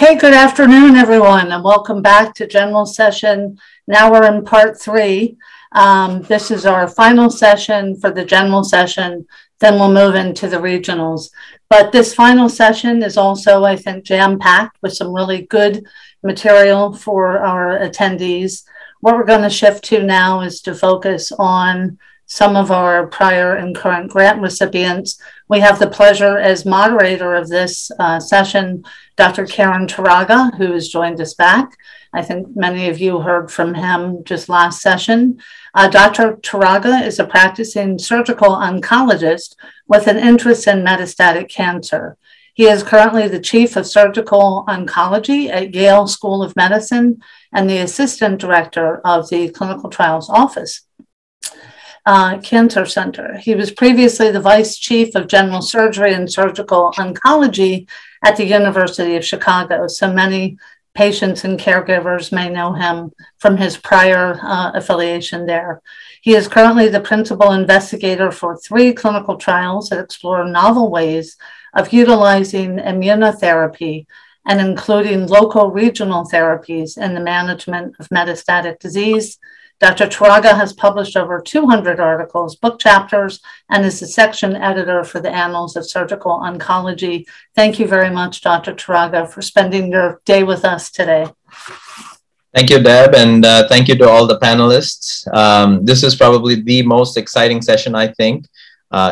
Okay, good afternoon, everyone, and welcome back to General Session. Now we're in Part 3. This is our final session for the General Session. Then we'll move into the regionals. But this final session is also, I think, jam-packed with some really good material for our attendees. What we're going to shift to now is to focus on some of our prior and current grant recipients. We have the pleasure as moderator of this session, Dr. Kiran Turaga, who has joined us back. I think many of you heard from him just last session. Dr. Turaga is a practicing surgical oncologist with an interest in metastatic cancer. He is currently the Chief of Surgical Oncology at Yale School of Medicine and the Assistant Director of the Clinical Trials Office. Cancer Center. He was previously the Vice Chief of General Surgery and Surgical Oncology at the University of Chicago. So many patients and caregivers may know him from his prior affiliation there. He is currently the principal investigator for 3 clinical trials that explore novel ways of utilizing immunotherapy and including local regional therapies in the management of metastatic disease. Dr. Turaga has published over 200 articles, book chapters, and is the section editor for the Annals of Surgical Oncology. Thank you very much, Dr. Turaga, for spending your day with us today. Thank you, Deb, and thank you to all the panelists. This is probably the most exciting session, I think,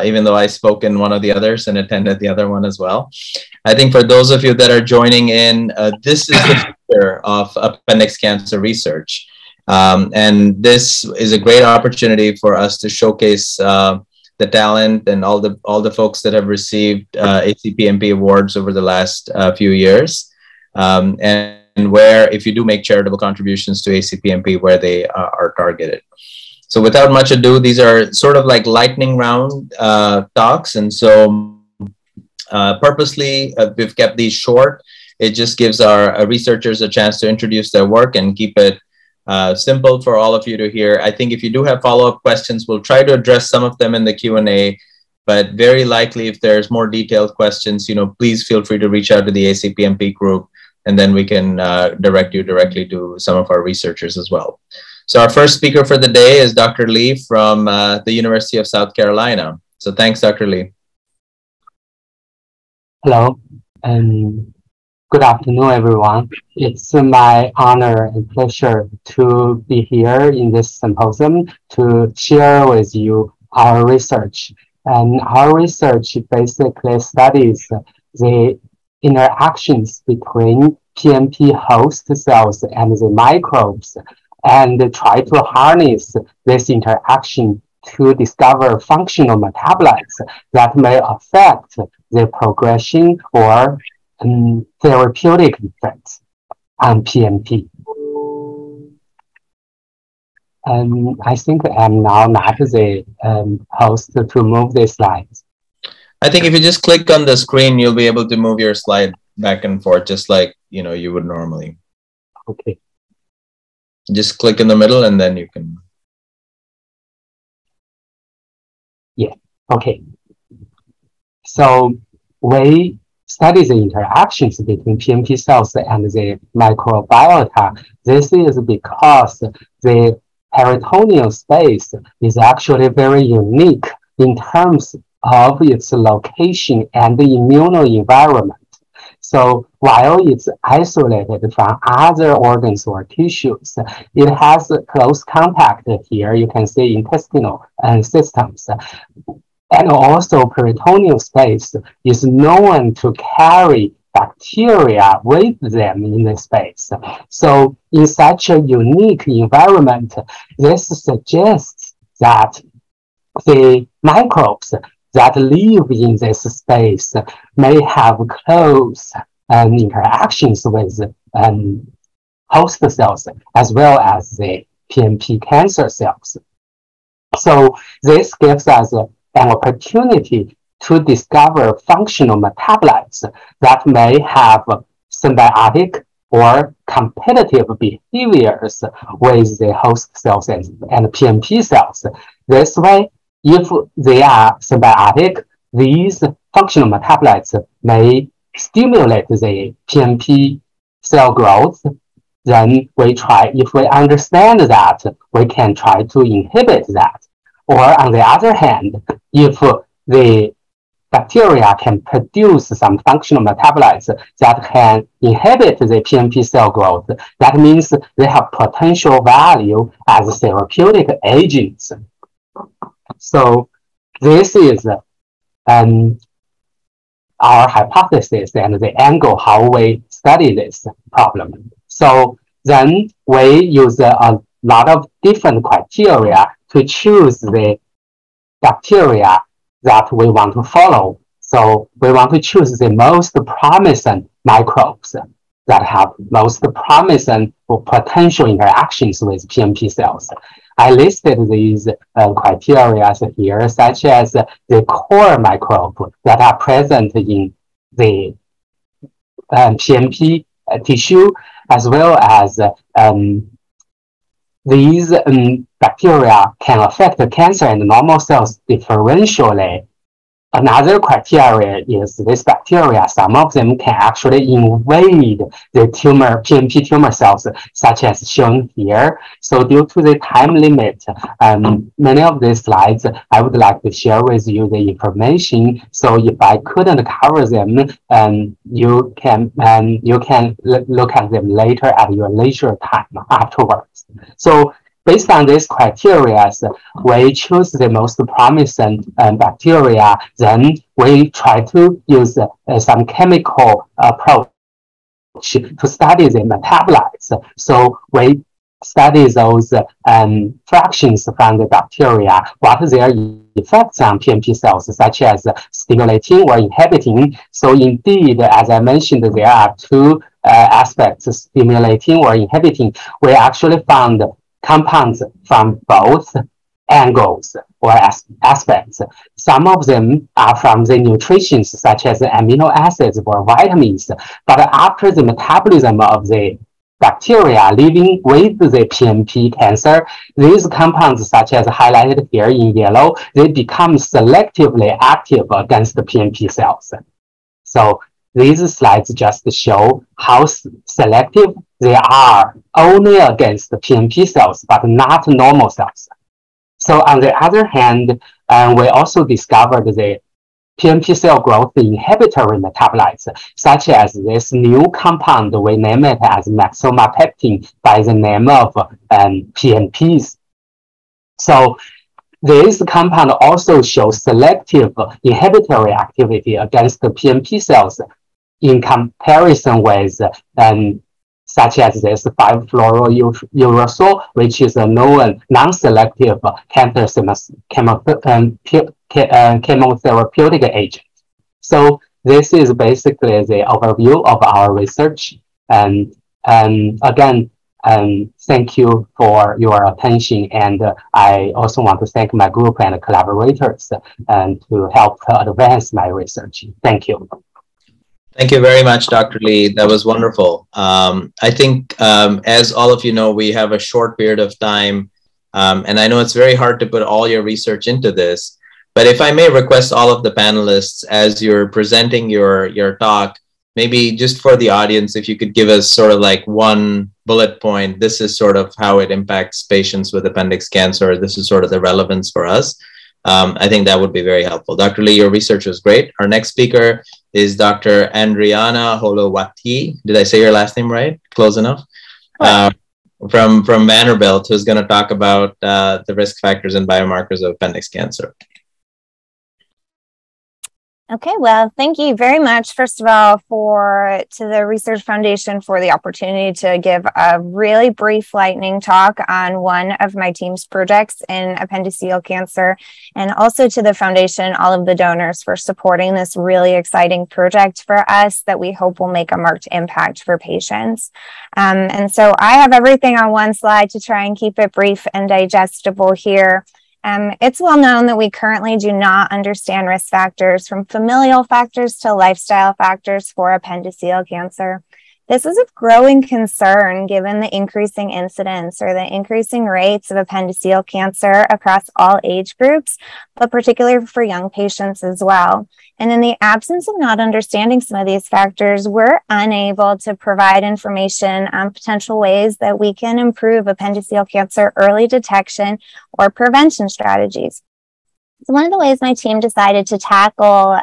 even though I spoke in one of the others and attended the other one as well. I think for those of you that are joining in, this is the future of appendix cancer research. And this is a great opportunity for us to showcase the talent and all the folks that have received ACPMP awards over the last few years, and where, if you do make charitable contributions to ACPMP, where they are targeted. So without much ado, these are sort of like lightning round talks, and so purposely we've kept these short. It just gives our researchers a chance to introduce their work and keep it simple for all of you to hear. I think if you do have follow-up questions, we'll try to address some of them in the Q&A, but very likely if there's more detailed questions, please feel free to reach out to the ACPMP group, and then we can direct you directly to some of our researchers as well. So our first speaker for the day is Dr. Lee from the University of South Carolina. So thanks, Dr. Lee. Hello. Good afternoon, everyone. It's my honor and pleasure to be here in this symposium to share with you our research. And our research basically studies the interactions between PMP host cells and the microbes, and try to harness this interaction to discover functional metabolites that may affect the progression or therapeutic effects on PMP. I think I'm now not the host to move the slides. I think if you just click on the screen, you'll be able to move your slide back and forth, just like you would normally. Okay. Just click in the middle, and then you can. Yeah. Okay. So we study the interactions between PMP cells and the microbiota. This is because the peritoneal space is actually very unique in terms of its location and the immunoenvironment. So while it's isolated from other organs or tissues, it has close contact here. You can see intestinal systems. And also peritoneal space is known to carry bacteria with them in the space. So in such a unique environment, this suggests that the microbes that live in this space may have close interactions with host cells as well as the PMP cancer cells. So this gives us an opportunity to discover functional metabolites that may have symbiotic or competitive behaviors with the host cells and PMP cells. This way, if they are symbiotic, these functional metabolites may stimulate the PMP cell growth, then we try, if we understand that, we can try to inhibit that. Or on the other hand, if the bacteria can produce some functional metabolites that can inhibit the PMP cell growth, that means they have potential value as therapeutic agents. So this is our hypothesis and the angle how we study this problem. So then we use a lot of different criteria to choose the bacteria that we want to follow. So we want to choose the most promising microbes that have most promising potential interactions with PMP cells. I listed these criteria here, such as the core microbe that are present in the PMP tissue, as well as these bacteria can affect cancer and normal cells differentially. Another criteria is this bacteria, some of them can actually invade the tumor, PMP tumor cells, such as shown here. So due to the time limit, many of these slides, I would like to share with you the information. So if I couldn't cover them, you can look at them later at your leisure time afterwards. So based on these criteria, we choose the most promising bacteria. Then we try to use some chemical approach to study the metabolites. So we study those fractions from the bacteria, what are their effects on PMP cells, such as stimulating or inhibiting. So indeed, as I mentioned, there are two aspects, stimulating or inhibiting. We actually found compounds from both angles or aspects. Some of them are from the nutrition, such as amino acids or vitamins, but after the metabolism of the bacteria living with the PMP cancer, these compounds, such as highlighted here in yellow, they become selectively active against the PMP cells. So these slides just show how selective they are only against the PMP cells, but not normal cells. So on the other hand, we also discovered the PMP cell growth inhibitory metabolites, such as this new compound, we name it as myxoma peptine by the name of PMPs. So this compound also shows selective inhibitory activity against the PMP cells in comparison with such as this 5-fluorouracil, which is a known non-selective cancer chemotherapeutic agent. So this is basically the overview of our research. And again, thank you for your attention. And I also want to thank my group and collaborators to help advance my research. Thank you. Thank you very much, Dr. Lee. That was wonderful. I think, as all of you know, we have a short period of time, and I know it's very hard to put all your research into this, but if I may request all of the panelists, as you're presenting your talk, maybe just for the audience, if you could give us sort of like one bullet point, this is sort of how it impacts patients with appendix cancer, this is sort of the relevance for us. I think that would be very helpful. Dr. Lee, your research was great. Our next speaker is Dr. Andriana Holowati. Did I say your last name right? Close enough. From Vanderbilt, who's going to talk about the risk factors and biomarkers of appendix cancer. Okay, well, thank you very much, first of all, to the Research Foundation for the opportunity to give a really brief lightning talk on one of my team's projects in appendiceal cancer, and also to the foundation, all of the donors for supporting this really exciting project for us that we hope will make a marked impact for patients. And so I have everything on one slide to try and keep it brief and digestible here. It's well known that we currently do not understand risk factors, from familial factors to lifestyle factors, for appendiceal cancer. This is of growing concern given the increasing incidence or the increasing rates of appendiceal cancer across all age groups, but particularly for young patients as well. And in the absence of not understanding some of these factors, we're unable to provide information on potential ways that we can improve appendiceal cancer early detection or prevention strategies. So one of the ways my team decided to tackle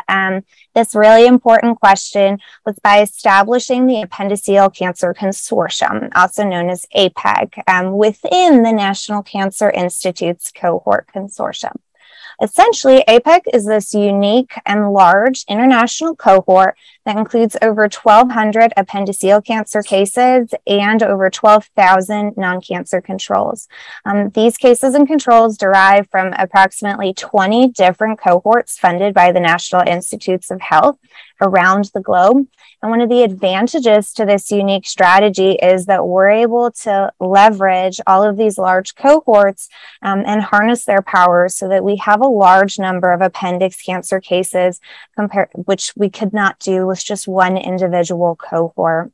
this really important question was by establishing the Appendiceal Cancer Consortium, also known as APPECC, within the National Cancer Institute's cohort consortium. Essentially, APPECC is this unique and large international cohort that includes over 1,200 appendiceal cancer cases and over 12,000 non-cancer controls. These cases and controls derive from approximately 20 different cohorts funded by the National Institutes of Health around the globe. And one of the advantages to this unique strategy is that we're able to leverage all of these large cohorts and harness their powers so that we have a large number of appendix cancer cases, which we could not do with just one individual cohort.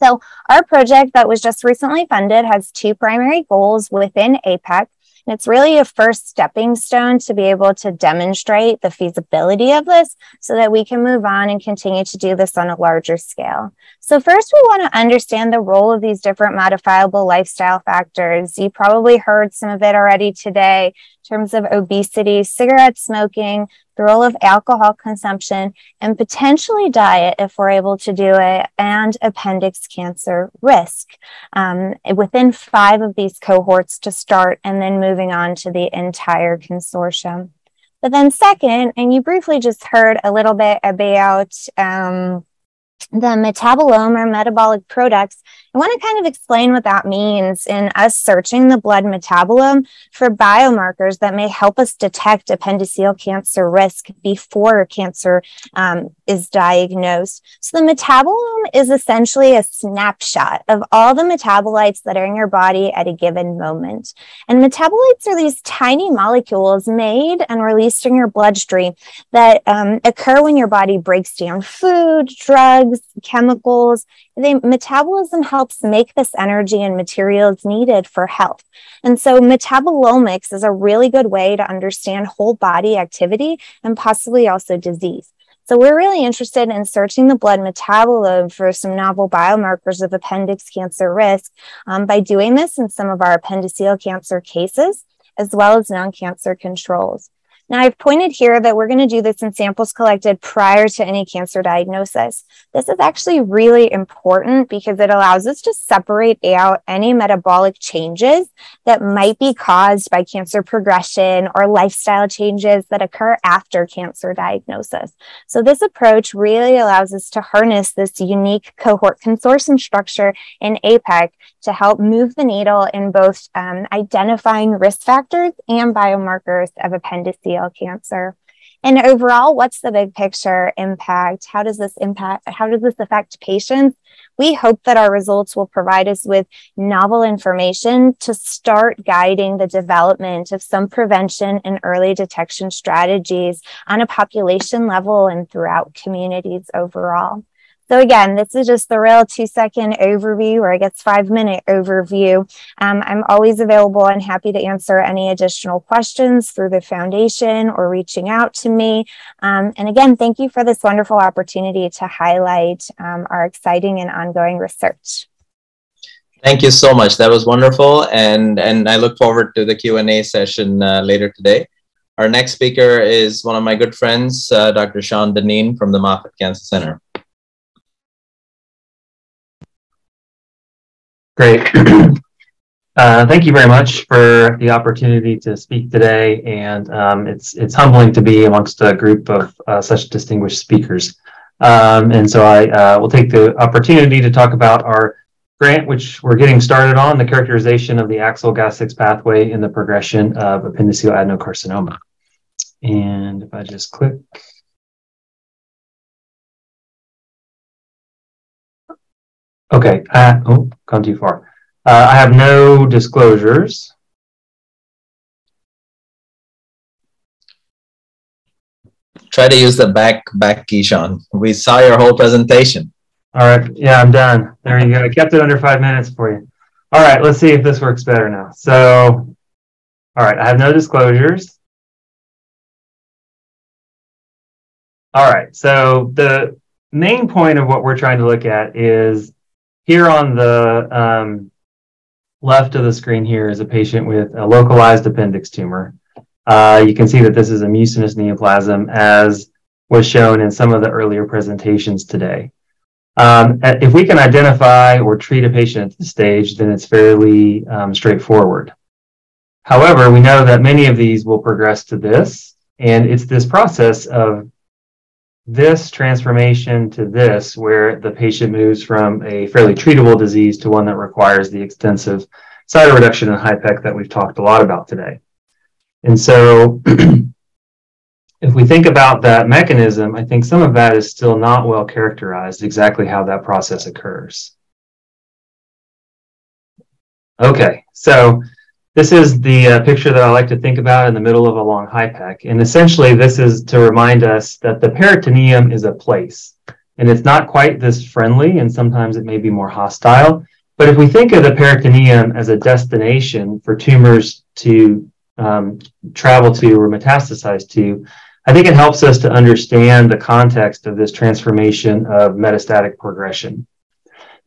So our project that was just recently funded has two primary goals within APPECC. And it's really a first stepping stone to be able to demonstrate the feasibility of this so that we can move on and continue to do this on a larger scale. So first, we want to understand the role of these different modifiable lifestyle factors. You probably heard some of it already today in terms of obesity, cigarette smoking, the role of alcohol consumption, and potentially diet if we're able to do it, and appendix cancer risk within 5 of these cohorts to start, and then moving on to the entire consortium. But then second, and you briefly just heard a little bit about the metabolome or metabolic products, I want to kind of explain what that means in us searching the blood metabolome for biomarkers that may help us detect appendiceal cancer risk before cancer is diagnosed. So the metabolome is essentially a snapshot of all the metabolites that are in your body at a given moment. And metabolites are these tiny molecules made and released in your bloodstream that occur when your body breaks down food, drugs, chemicals. Metabolism helps make this energy and materials needed for health. And so metabolomics is a really good way to understand whole body activity and possibly also disease. So we're really interested in searching the blood metabolome for some novel biomarkers of appendix cancer risk by doing this in some of our appendiceal cancer cases, as well as non-cancer controls. Now, I've pointed here that we're going to do this in samples collected prior to any cancer diagnosis. This is actually really important because it allows us to separate out any metabolic changes that might be caused by cancer progression or lifestyle changes that occur after cancer diagnosis. So this approach really allows us to harness this unique cohort consortium structure in APPECC to help move the needle in both identifying risk factors and biomarkers of appendiceal cancer. And overall, what's the big picture impact? How does this affect patients? We hope that our results will provide us with novel information to start guiding the development of some prevention and early detection strategies on a population level and throughout communities overall. So again, this is just the real 2-second overview, or I guess 5-minute overview. I'm always available and happy to answer any additional questions through the foundation or reaching out to me. And again, thank you for this wonderful opportunity to highlight our exciting and ongoing research. Thank you so much. That was wonderful. And I look forward to the Q&A session later today. Our next speaker is one of my good friends, Dr. Sean Deneen from the Moffitt Cancer Center. Great. Thank you very much for the opportunity to speak today, and it's humbling to be amongst a group of such distinguished speakers. And so I will take the opportunity to talk about our grant, which we're getting started on, the characterization of the axial Gas6 pathway in the progression of appendiceal adenocarcinoma. And if I just click. Okay, gone too far. I have no disclosures. Try to use the back key, Sean. We saw your whole presentation. All right. Yeah, I'm done. There you go. I kept it under 5 minutes for you. All right. Let's see if this works better now. So, all right. I have no disclosures. All right. So the main point of what we're trying to look at is here on the left of the screen here is a patient with a localized appendix tumor. You can see that this is a mucinous neoplasm, as was shown in some of the earlier presentations today. If we can identify or treat a patient at this stage, then it's fairly straightforward. However, we know that many of these will progress to this, and it's this process of this transformation to this where the patient moves from a fairly treatable disease to one that requires the extensive cytoreduction and APPECC that we've talked a lot about today. And so if we think about that mechanism, I think some of that is still not well characterized, exactly how that process occurs. Okay, so this is the picture that I like to think about in the middle of a long APPECC. And essentially, this is to remind us that the peritoneum is a place. And it's not quite this friendly, and sometimes it may be more hostile. But if we think of the peritoneum as a destination for tumors to travel to or metastasize to, I think it helps us to understand the context of this transformation of metastatic progression.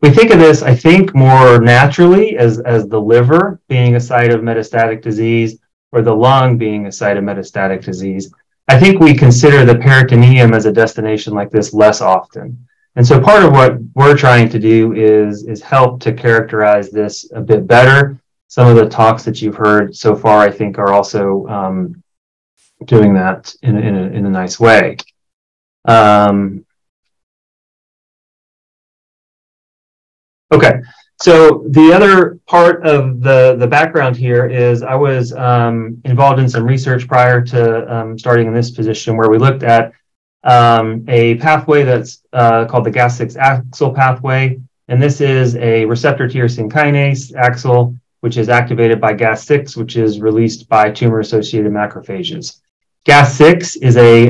We think of this, I think, more naturally as the liver being a site of metastatic disease or the lung being a site of metastatic disease. I think we consider the peritoneum as a destination like this less often. And so part of what we're trying to do is help to characterize this a bit better. Some of the talks that you've heard so far, I think, are also doing that in a nice way. Okay, so the other part of the background here is I was involved in some research prior to starting in this position where we looked at a pathway that's called the Gas6 AXL pathway. And this is a receptor tyrosine kinase AXL, which is activated by Gas6, which is released by tumor-associated macrophages. Gas6 is a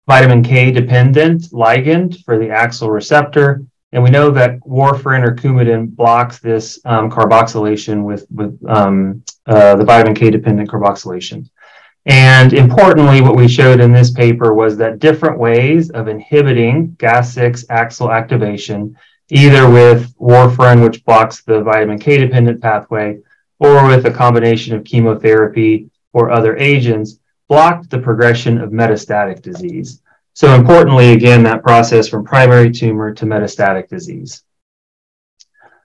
vitamin K dependent ligand for the AXL receptor. And we know that warfarin or Coumadin blocks this carboxylation with the vitamin K dependent carboxylation. And importantly, what we showed in this paper was that different ways of inhibiting Gas6 AXL activation, either with warfarin, which blocks the vitamin K dependent pathway, or with a combination of chemotherapy or other agents, blocked the progression of metastatic disease. So importantly, again, that process from primary tumor to metastatic disease.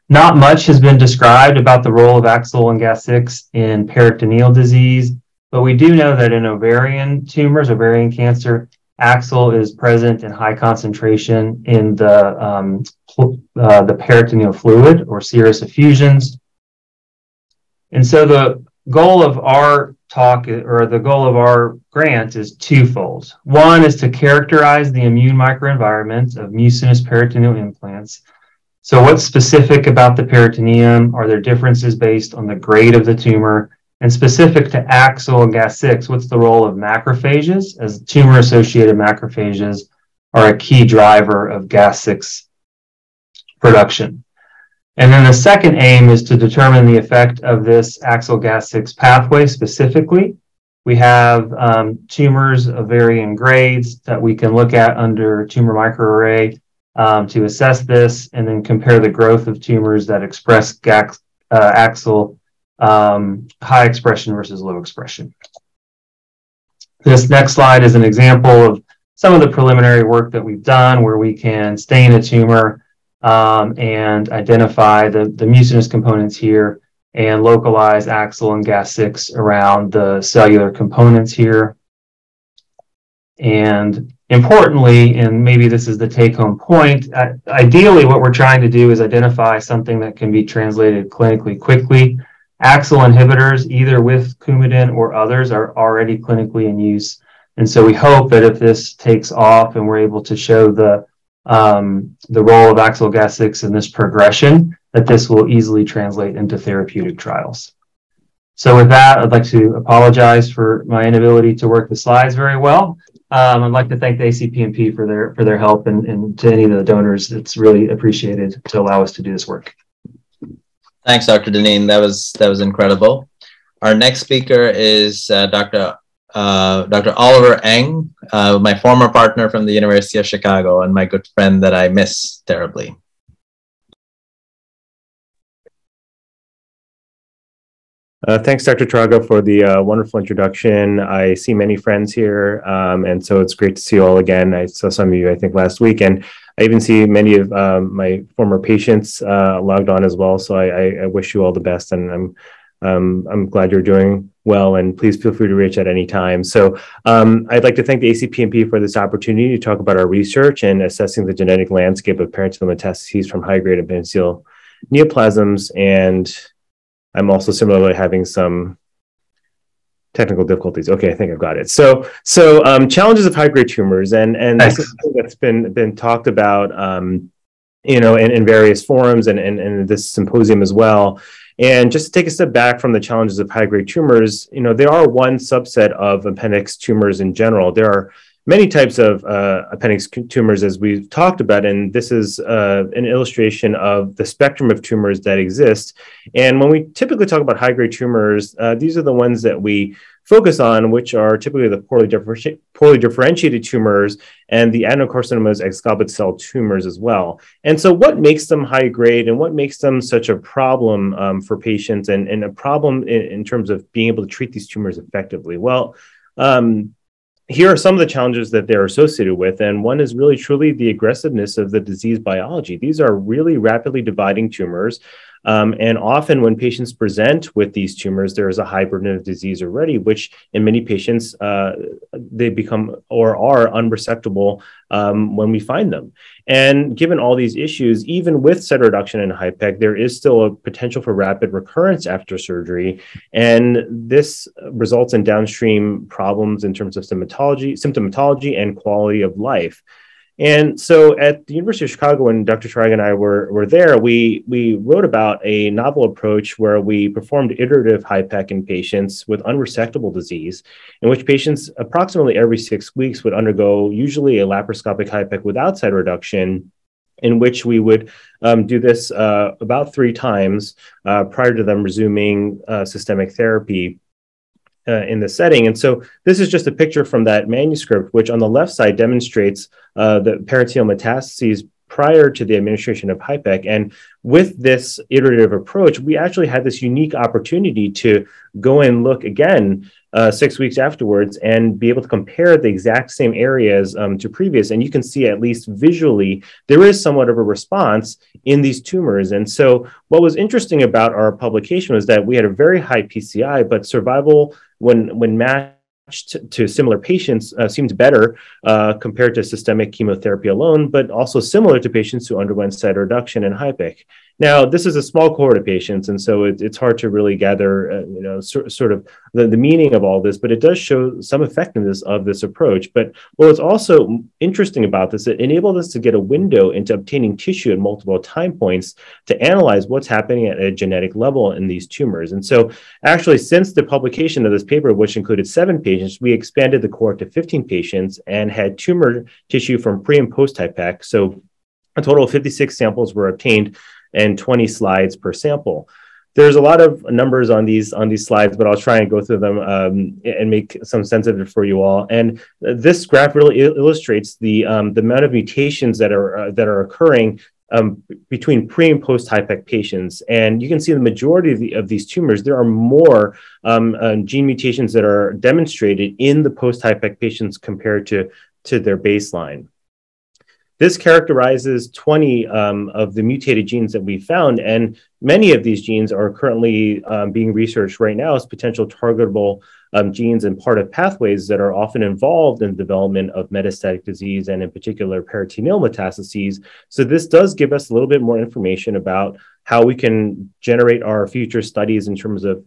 Not much has been described about the role of AXL and Gas6 in peritoneal disease, but we do know that in ovarian tumors, ovarian cancer, AXL is present in high concentration in the peritoneal fluid or serous effusions. And so the goal of our talk, or the goal of our grant, is twofold. One is to characterize the immune microenvironment of mucinous peritoneal implants. So what's specific about the peritoneum? Are there differences based on the grade of the tumor? And specific to AXL and Gas6, what's the role of macrophages, as tumor-associated macrophages are a key driver of Gas6 production? And then the second aim is to determine the effect of this AXL Gas6 pathway specifically. We have tumors of varying grades that we can look at under tumor microarray to assess this, and then compare the growth of tumors that express AXL high expression versus low expression. This next slide is an example of some of the preliminary work that we've done where we can stain a tumor and identify the mucinous components here and localize AXL and Gas6 around the cellular components here. And importantly, and maybe this is the take-home point, ideally what we're trying to do is identify something that can be translated clinically quickly. AXL inhibitors, either with Coumadin or others, are already clinically in use. And so we hope that if this takes off and we're able to show the role of AXL Gas6 in this progression, that this will easily translate into therapeutic trials. So with that, I'd like to apologize for my inability to work the slides very well. I'd like to thank the ACPMP for their help, and to any of the donors. It's really appreciated to allow us to do this work. Thanks, Dr. Deneen. That was incredible. Our next speaker is Dr. Oliver Eng, my former partner from the University of Chicago and my good friend that I miss terribly. Thanks, Dr. Turaga, for the wonderful introduction. I see many friends here, and so it's great to see you all again. I saw some of you, I think, last week, and I even see many of my former patients logged on as well. So I wish you all the best, and I'm glad you're doing well, and please feel free to reach at any time. So I'd like to thank the ACPMP for this opportunity to talk about our research and assessing the genetic landscape of peritoneal metastases from high-grade appendiceal neoplasms, and I'm also similarly having some technical difficulties. Okay, I think I've got it. So challenges of high-grade tumors, and this is something that's been talked about, in various forums and this symposium as well. And just to take a step back from the challenges of high-grade tumors, they are one subset of appendix tumors in general. There are many types of appendix tumors, as we've talked about, and this is an illustration of the spectrum of tumors that exist. And when we typically talk about high-grade tumors, these are the ones that we focus on, which are typically the poorly differentiated tumors and the adenocarcinomas exgoblet cell tumors as well. And so what makes them high-grade and what makes them such a problem for patients and a problem in terms of being able to treat these tumors effectively? Well, here are some of the challenges that they're associated with, and one is really truly the aggressiveness of the disease biology. These are really rapidly dividing tumors, and often when patients present with these tumors, there is a high burden of disease already, which in many patients, they become or are unresectable when we find them. And given all these issues, even with cytoreduction and APPECC, there is still a potential for rapid recurrence after surgery. And this results in downstream problems in terms of symptomatology and quality of life. And so at the University of Chicago, when Dr. Turaga and I were there, we wrote about a novel approach where we performed iterative APPECC in patients with unresectable disease, in which patients approximately every 6 weeks would undergo usually a laparoscopic APPECC without cytoreduction, in which we would do this about 3 times prior to them resuming systemic therapy in the setting. And so this is just a picture from that manuscript, which on the left side demonstrates the peritoneal metastases prior to the administration of APPECC. And with this iterative approach, we actually had this unique opportunity to go and look again 6 weeks afterwards and be able to compare the exact same areas to previous. And you can see, at least visually, there is somewhat of a response in these tumors. And so what was interesting about our publication was that we had a very high PCI, but survival when matched to similar patients seemed better compared to systemic chemotherapy alone, but also similar to patients who underwent cytoreduction and APPECC. Now, this is a small cohort of patients, and so it's hard to really gather, sort of the meaning of all this, but it does show some effectiveness of this approach. But what was also interesting about this, it enabled us to get a window into obtaining tissue at multiple time points to analyze what's happening at a genetic level in these tumors. And so actually, since the publication of this paper, which included 7 patients, we expanded the cohort to 15 patients and had tumor tissue from pre and post APPECC. So a total of 56 samples were obtained and 20 slides per sample. There's a lot of numbers on these slides, but I'll try and go through them and make some sense of it for you all. And this graph really illustrates the amount of mutations that are occurring between pre and post APPECC patients. And you can see the majority of these tumors, there are more gene mutations that are demonstrated in the post APPECC patients compared to their baseline. This characterizes 20 of the mutated genes that we found, and many of these genes are currently being researched right now as potential targetable genes and part of pathways that are often involved in the development of metastatic disease and in particular peritoneal metastases. So this does give us a little bit more information about how we can generate our future studies in terms of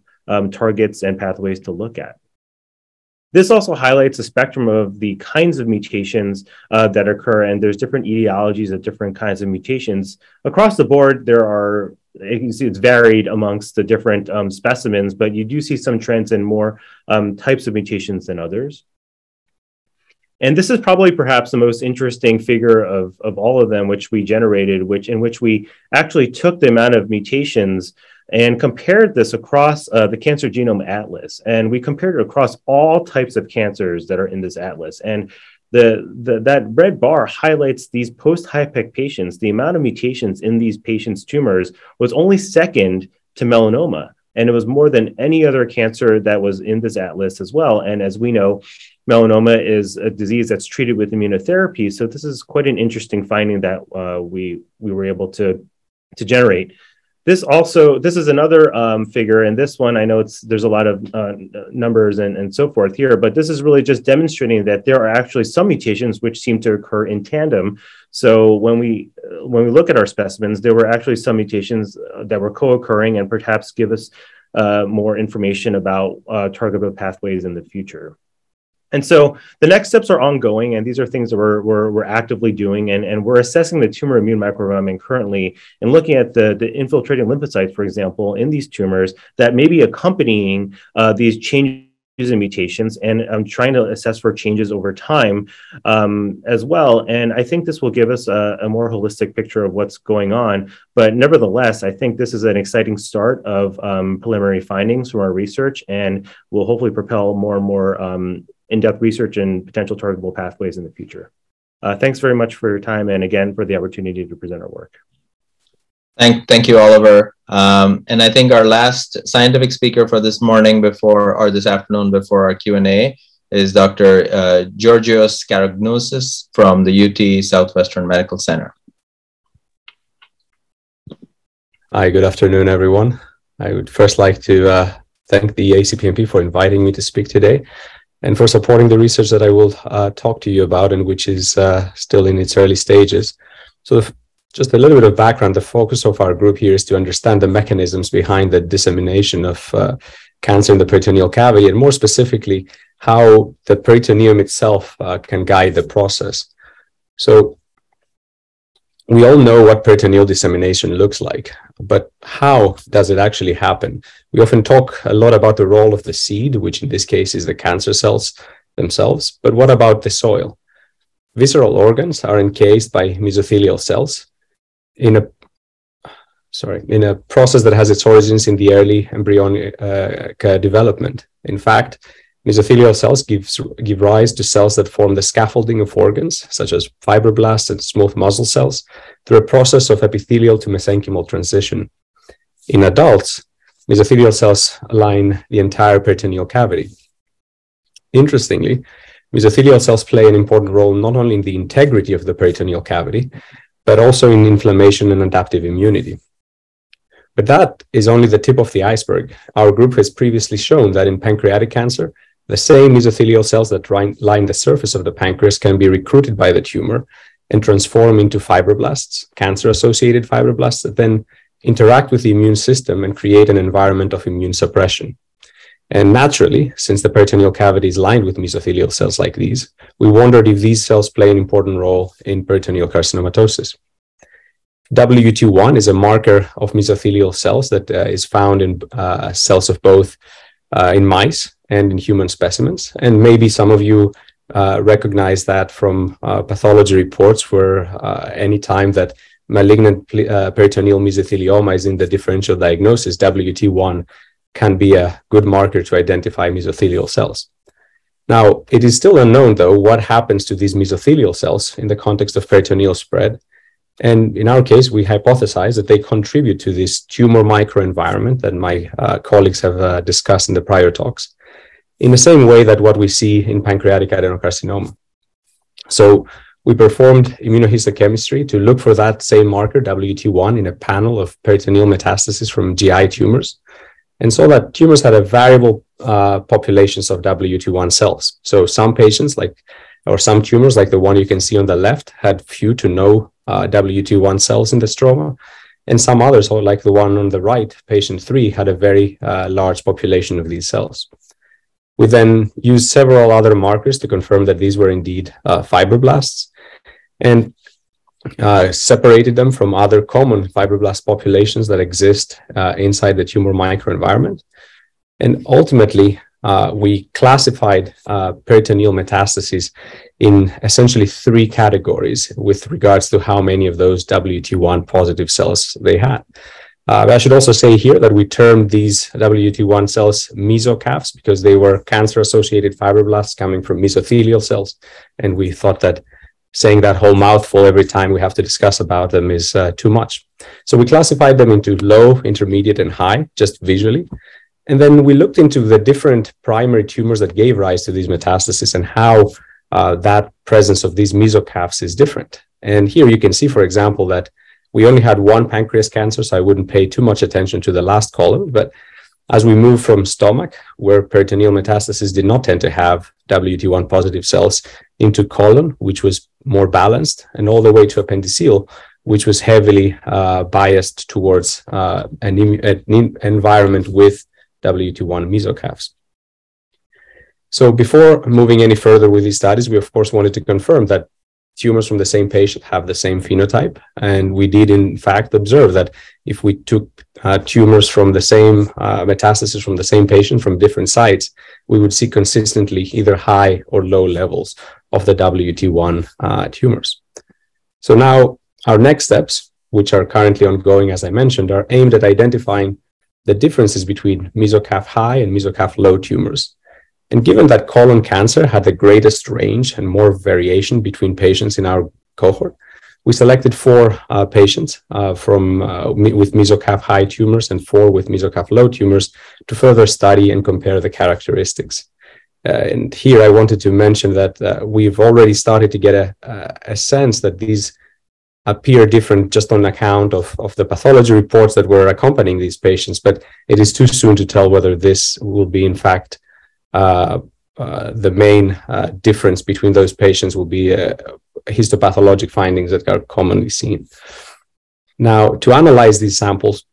targets and pathways to look at. This also highlights a spectrum of the kinds of mutations that occur, and there's different etiologies of different kinds of mutations. Across the board, there are, you can see it's varied amongst the different specimens, but you do see some trends in more types of mutations than others. And this is probably perhaps the most interesting figure of all of them, which we generated, in which we actually took the amount of mutations and compared this across the Cancer Genome Atlas. And we compared it across all types of cancers that are in this atlas. And that red bar highlights these post-APPECC patients. The amount of mutations in these patients' tumors was only second to melanoma. And it was more than any other cancer that was in this atlas as well. And as we know, melanoma is a disease that's treated with immunotherapy. So this is quite an interesting finding that we were able to generate. This is another figure, and this one, I know there's a lot of numbers and so forth here, but this is really just demonstrating that there are actually some mutations which seem to occur in tandem. So when we look at our specimens, there were actually some mutations that were co-occurring and perhaps give us more information about targetable pathways in the future. And so the next steps are ongoing, and these are things that we're actively doing, and we're assessing the tumor immune microenvironment currently and looking at the infiltrating lymphocytes, for example, in these tumors that may be accompanying these changes and mutations, and I'm trying to assess for changes over time as well. And I think this will give us a more holistic picture of what's going on. But nevertheless, I think this is an exciting start of preliminary findings from our research, and will hopefully propel more and more in-depth research and potential targetable pathways in the future. Thanks very much for your time, and again, for the opportunity to present our work. Thank you, Oliver. And I think our last scientific speaker for this morning this afternoon before our Q&A is Dr. Georgios Karagnousis from the UT Southwestern Medical Center. Hi, good afternoon, everyone. I would first like to thank the ACPMP for inviting me to speak today, and for supporting the research that I will talk to you about, and which is still in its early stages. So just a little bit of background, the focus of our group here is to understand the mechanisms behind the dissemination of cancer in the peritoneal cavity, and more specifically, how the peritoneum itself can guide the process. So we all know what peritoneal dissemination looks like, but how does it actually happen? We often talk a lot about the role of the seed, which in this case is the cancer cells themselves, but what about the soil? Visceral organs are encased by mesothelial cells in a process that has its origins in the early embryonic development. In fact, mesothelial cells give rise to cells that form the scaffolding of organs, such as fibroblasts and smooth muscle cells, through a process of epithelial to mesenchymal transition. In adults, mesothelial cells line the entire peritoneal cavity. Interestingly, mesothelial cells play an important role not only in the integrity of the peritoneal cavity, but also in inflammation and adaptive immunity. But that is only the tip of the iceberg. Our group has previously shown that in pancreatic cancer, the same mesothelial cells that line the surface of the pancreas can be recruited by the tumor and transform into fibroblasts, cancer-associated fibroblasts, that then interact with the immune system and create an environment of immune suppression. And naturally, since the peritoneal cavity is lined with mesothelial cells like these, we wondered if these cells play an important role in peritoneal carcinomatosis. WT1 is a marker of mesothelial cells that is found in cells of both in mice and in human specimens. And maybe some of you recognize that from pathology reports, where any time that malignant peritoneal mesothelioma is in the differential diagnosis, WT1 can be a good marker to identify mesothelial cells. Now, it is still unknown, though, what happens to these mesothelial cells in the context of peritoneal spread. And in our case, we hypothesize that they contribute to this tumor microenvironment that my colleagues have discussed in the prior talks, in the same way that what we see in pancreatic adenocarcinoma. So we performed immunohistochemistry to look for that same marker, WT1, in a panel of peritoneal metastases from GI tumors, and saw that tumors had a variable populations of WT1 cells. So some patients, some tumors, like the one you can see on the left, had few to no WT1 cells in the stroma, and some others, like the one on the right, patient 3, had a very large population of these cells. We then used several other markers to confirm that these were indeed fibroblasts, and separated them from other common fibroblast populations that exist inside the tumor microenvironment. And ultimately, we classified peritoneal metastases in essentially 3 categories with regards to how many of those WT1 positive cells they had. I should also say here that we termed these WT1 cells mesocafs because they were cancer-associated fibroblasts coming from mesothelial cells, and we thought that saying that whole mouthful every time we have to discuss about them is too much. So we classified them into low, intermediate, and high, just visually. And then we looked into the different primary tumors that gave rise to these metastases and how that presence of these mesocafs is different. And here you can see, for example, that we only had 1 pancreas cancer, so I wouldn't pay too much attention to the last column. But as we move from stomach, where peritoneal metastases did not tend to have WT1 positive cells, into colon, which was more balanced, and all the way to appendiceal, which was heavily biased towards an environment with WT1 mesocafs. So before moving any further with these studies, we of course wanted to confirm that tumors from the same patient have the same phenotype. And we did in fact observe that if we took tumors from the same metastases from the same patient from different sites, we would see consistently either high or low levels of the WT1 tumors. So now our next steps, which are currently ongoing, as I mentioned, are aimed at identifying the differences between mesocaf high and mesocaf low tumors. And given that colon cancer had the greatest range and more variation between patients in our cohort, we selected 4 patients with mesocaf high tumors and 4 with mesocaf low tumors to further study and compare the characteristics. And here I wanted to mention that we've already started to get a sense that these appear different just on account of the pathology reports that were accompanying these patients, but it is too soon to tell whether this will be in fact the main difference between those patients will be histopathologic findings that are commonly seen. Now, to analyze these samples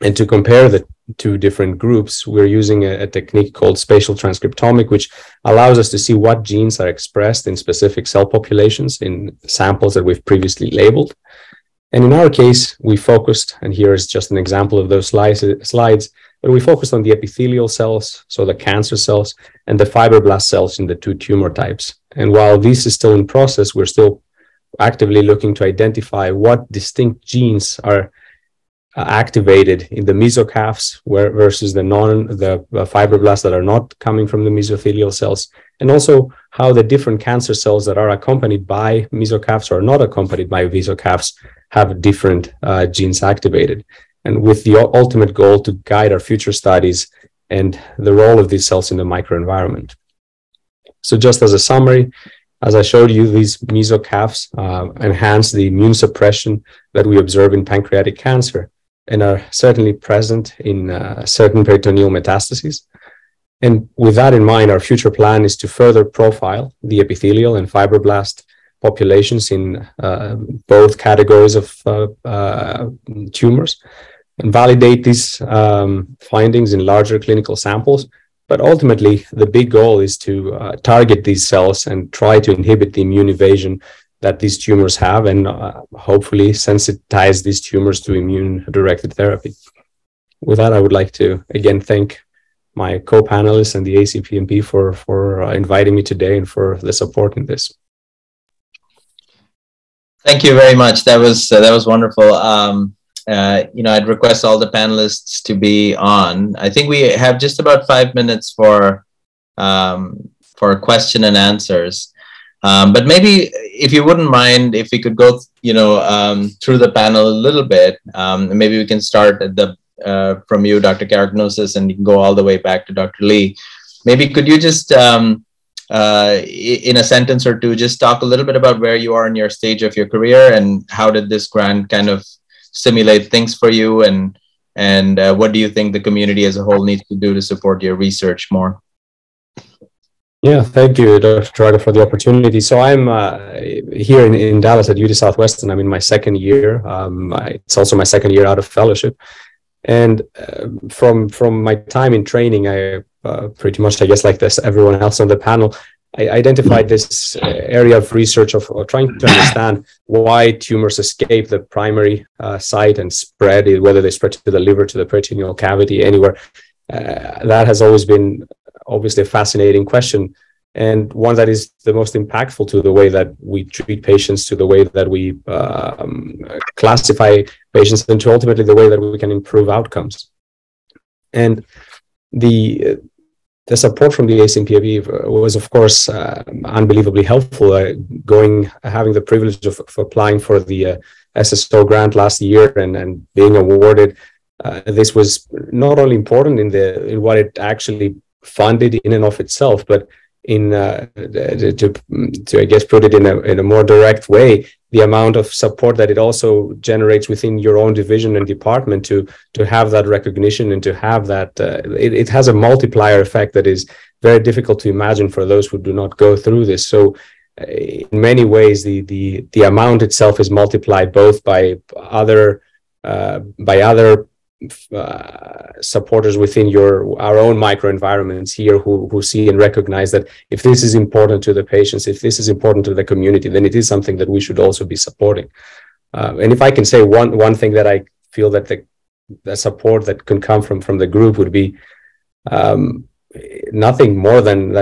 and to compare the 2 different groups, we're using a technique called spatial transcriptomic, which allows us to see what genes are expressed in specific cell populations in samples that we've previously labeled. And in our case, we focused, and here is just an example of those slides, but we focused on the epithelial cells, so the cancer cells, and the fibroblast cells in the 2 tumor types. And while this is still in process, we're still actively looking to identify what distinct genes are activated in the mesocafs versus the fibroblasts that are not coming from the mesothelial cells, and also how the different cancer cells that are accompanied by mesocafs or not accompanied by mesocafs have different genes activated, and with the ultimate goal to guide our future studies and the role of these cells in the microenvironment. So just as a summary, as I showed you, these mesocafs enhance the immune suppression that we observe in pancreatic cancer and are certainly present in certain peritoneal metastases. And with that in mind, our future plan is to further profile the epithelial and fibroblast populations in both categories of tumors and validate these findings in larger clinical samples. But ultimately, the big goal is to target these cells and try to inhibit the immune evasion that these tumors have and hopefully sensitize these tumors to immune-directed therapy. With that, I would like to again thank my co-panelists and the ACPMP for inviting me today and for the support in this. Thank you very much. That was wonderful. I'd request all the panelists to be on. I think we have just about 5 minutes for question and answers. But maybe if you wouldn't mind, if we could go, through the panel a little bit. Maybe we can start at from you, Dr. Karagnosis, and you can go all the way back to Dr. Lee. Maybe could you just, in a sentence or 2, just talk a little bit about where you are in your stage of your career and how did this grant kind of stimulate things for you, and what do you think the community as a whole needs to do to support your research more? Yeah, thank you, Dr. Turaga, for the opportunity. So I'm here in Dallas at UT Southwestern. I'm in my 2nd year. It's also my 2nd year out of fellowship. And from my time in training, I pretty much, I guess, like this, everyone else on the panel, I identified this area of research of trying to understand why tumors escape the primary site and spread, whether they spread to the liver, to the peritoneal cavity, anywhere. That has always been obviously a fascinating question, and one that is the most impactful to the way that we treat patients, to the way that we classify patients, and to ultimately the way that we can improve outcomes. And the support from the ACPMP was, of course, unbelievably helpful. Having the privilege of applying for the SSO grant last year and being awarded, this was not only important in what it actually funded in and of itself, but to I guess put it in a more direct way, the amount of support that it also generates within your own division and department to have that recognition and to have that it has a multiplier effect that is very difficult to imagine for those who do not go through this. So in many ways, the amount itself is multiplied both by other supporters within our own microenvironments here who see and recognize that if this is important to the patients, if this is important to the community, then it is something that we should also be supporting. And if I can say one thing that I feel that the support that can come from the group would be nothing more than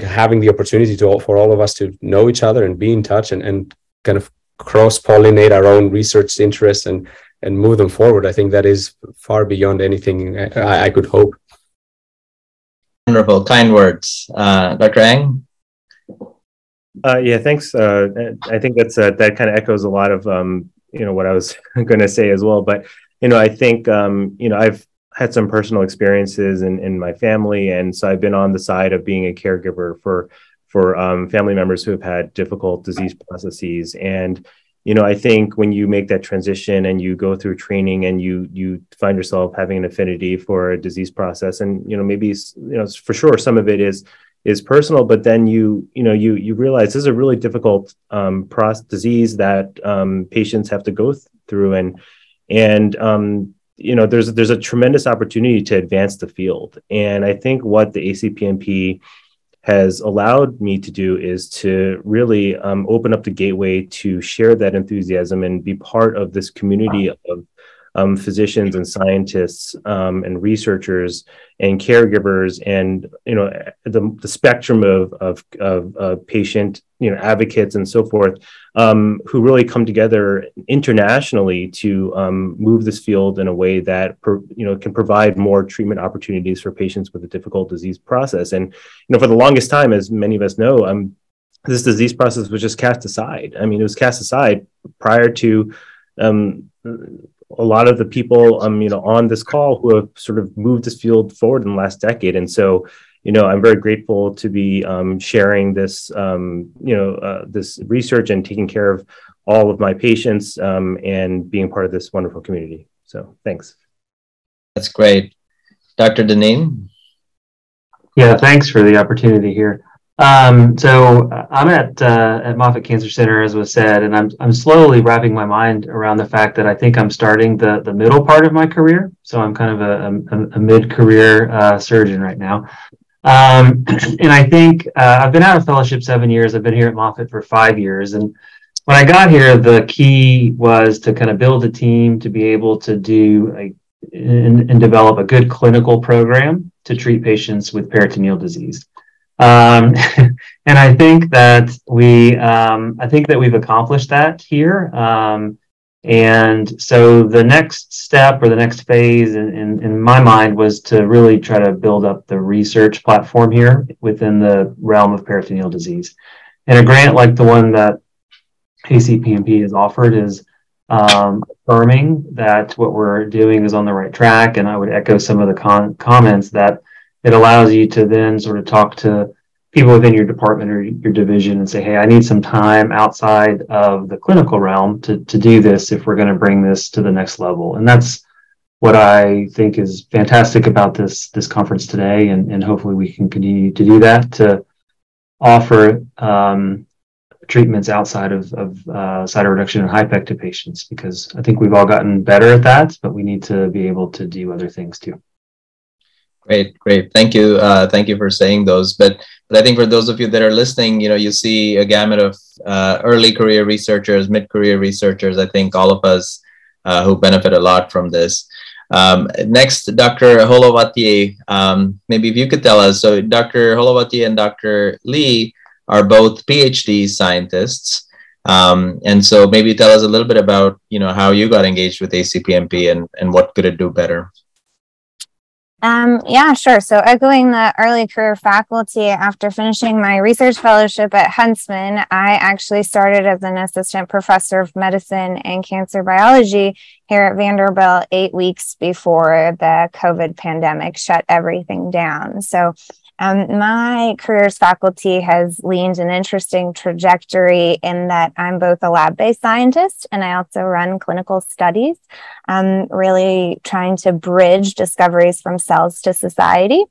having the opportunity for all of us to know each other and be in touch and kind of cross-pollinate our own research interests and move them forward. I think that is far beyond anything I could hope. Wonderful, kind words. Dr. Ang? Yeah, thanks. I think that kind of echoes a lot of what I was going to say as well. But I think I've had some personal experiences in my family, and so I've been on the side of being a caregiver for family members who have had difficult disease processes. And I think when you make that transition and you go through training and you find yourself having an affinity for a disease process, and maybe for sure some of it is personal, but then you realize this is a really difficult disease that patients have to go through, and there's a tremendous opportunity to advance the field. And I think what the ACPMP has allowed me to do is to really open up the gateway to share that enthusiasm and be part of this community of physicians and scientists and researchers and caregivers and the spectrum of patient advocates and so forth who really come together internationally to move this field in a way that can provide more treatment opportunities for patients with a difficult disease process. And for the longest time, as many of us know, this disease process was just cast aside. I mean, it was cast aside prior to a lot of the people on this call who have sort of moved this field forward in the last decade. And so I'm very grateful to be sharing this this research and taking care of all of my patients and being part of this wonderful community. So thanks. That's great. Dr. Dineen? Yeah, thanks for the opportunity here. So I'm at Moffitt Cancer Center, as was said, and I'm slowly wrapping my mind around the fact that I think I'm starting the middle part of my career. So I'm kind of a mid-career surgeon right now. And I think I've been out of fellowship 7 years. I've been here at Moffitt for 5 years. And when I got here, the key was to kind of build a team to be able to do and develop a good clinical program to treat patients with peritoneal disease. And I think that we've accomplished that here. And so the next step or the next phase in my mind was to really try to build up the research platform here within the realm of peritoneal disease. And a grant like the one that ACPMP has offered is affirming that what we're doing is on the right track. And I would echo some of the comments that it allows you to then sort of talk to people within your department or your division and say, hey, I need some time outside of the clinical realm to do this if we're going to bring this to the next level. And that's what I think is fantastic about this conference today. And hopefully we can continue to do that, to offer treatments outside of cytoreduction and HIPECC to patients, because I think we've all gotten better at that, but we need to be able to do other things too. Great. Thank you. Thank you for saying those. But I think for those of you that are listening, you see a gamut of early career researchers, mid-career researchers. I think all of us who benefit a lot from this. Next, Dr. Holovati, maybe if you could tell us, so Dr. Holovati and Dr. Lee are both PhD scientists. And so maybe tell us a little bit about, how you got engaged with ACPMP and what could it do better? Yeah, sure. So echoing the early career faculty, after finishing my research fellowship at Huntsman, I actually started as an assistant professor of medicine and cancer biology here at Vanderbilt 8 weeks before the COVID pandemic shut everything down. So my careers faculty has leaned an interesting trajectory in that I'm both a lab-based scientist and I also run clinical studies, really trying to bridge discoveries from cells to society.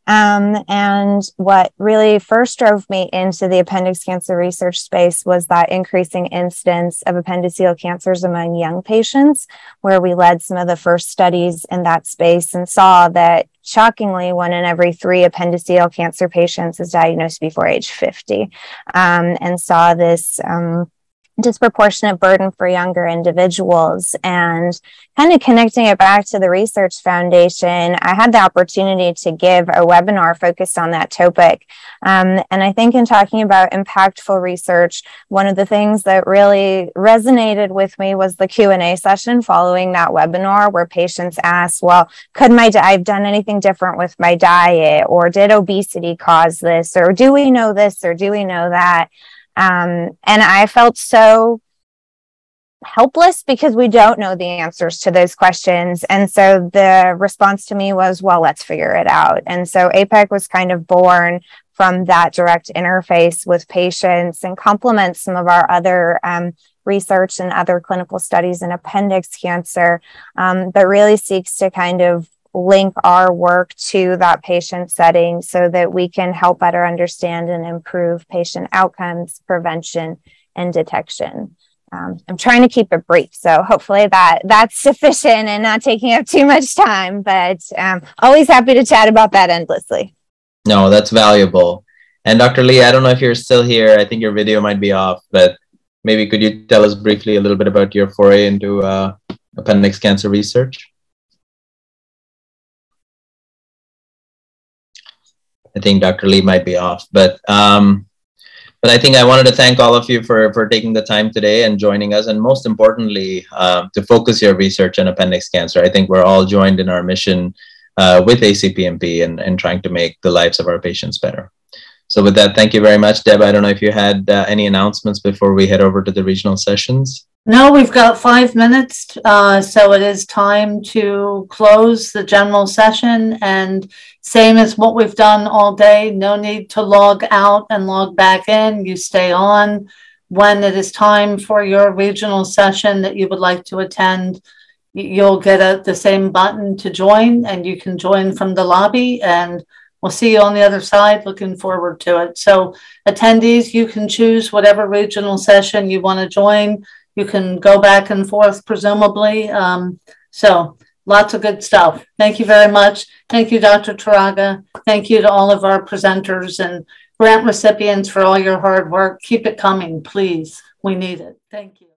And what really first drove me into the appendix cancer research space was that increasing incidence of appendiceal cancers among young patients, where we led some of the first studies in that space and saw that shockingly, 1 in every 3 appendiceal cancer patients is diagnosed before age 50, and saw this disproportionate burden for younger individuals. And kind of connecting it back to the research foundation, I had the opportunity to give a webinar focused on that topic. And I think in talking about impactful research, one of the things that really resonated with me was the Q&A session following that webinar, where patients asked, well, could I've done anything different with my diet, or did obesity cause this, or do we know this, or do we know that? And I felt so helpless because we don't know the answers to those questions. And so the response to me was, well, let's figure it out. And so APPECC was kind of born from that direct interface with patients and complements some of our other research and other clinical studies in appendix cancer, but really seeks to kind of link our work to that patient setting so that we can help better understand and improve patient outcomes, prevention, and detection. I'm trying to keep it brief, so hopefully that's sufficient and not taking up too much time, but always happy to chat about that endlessly. No, that's valuable. And Dr. Lee, I don't know if you're still here. I think your video might be off, but maybe could you tell us briefly a little bit about your foray into appendix cancer research? I think Dr. Lee might be off, but I think I wanted to thank all of you for taking the time today and joining us, and most importantly, to focus your research on appendix cancer. I think we're all joined in our mission with ACPMP and trying to make the lives of our patients better. So with that, thank you very much, Deb. I don't know if you had any announcements before we head over to the regional sessions. No, we've got 5 minutes, so it is time to close the general session, and same as what we've done all day, no need to log out and log back in. You stay on. When it is time for your regional session that you would like to attend, you'll get the same button to join, and you can join from the lobby, and we'll see you on the other side. Looking forward to it. So attendees, you can choose whatever regional session you want to join. You can go back and forth, presumably. So lots of good stuff. Thank you very much. Thank you, Dr. Turaga. Thank you to all of our presenters and grant recipients for all your hard work. Keep it coming, please. We need it. Thank you.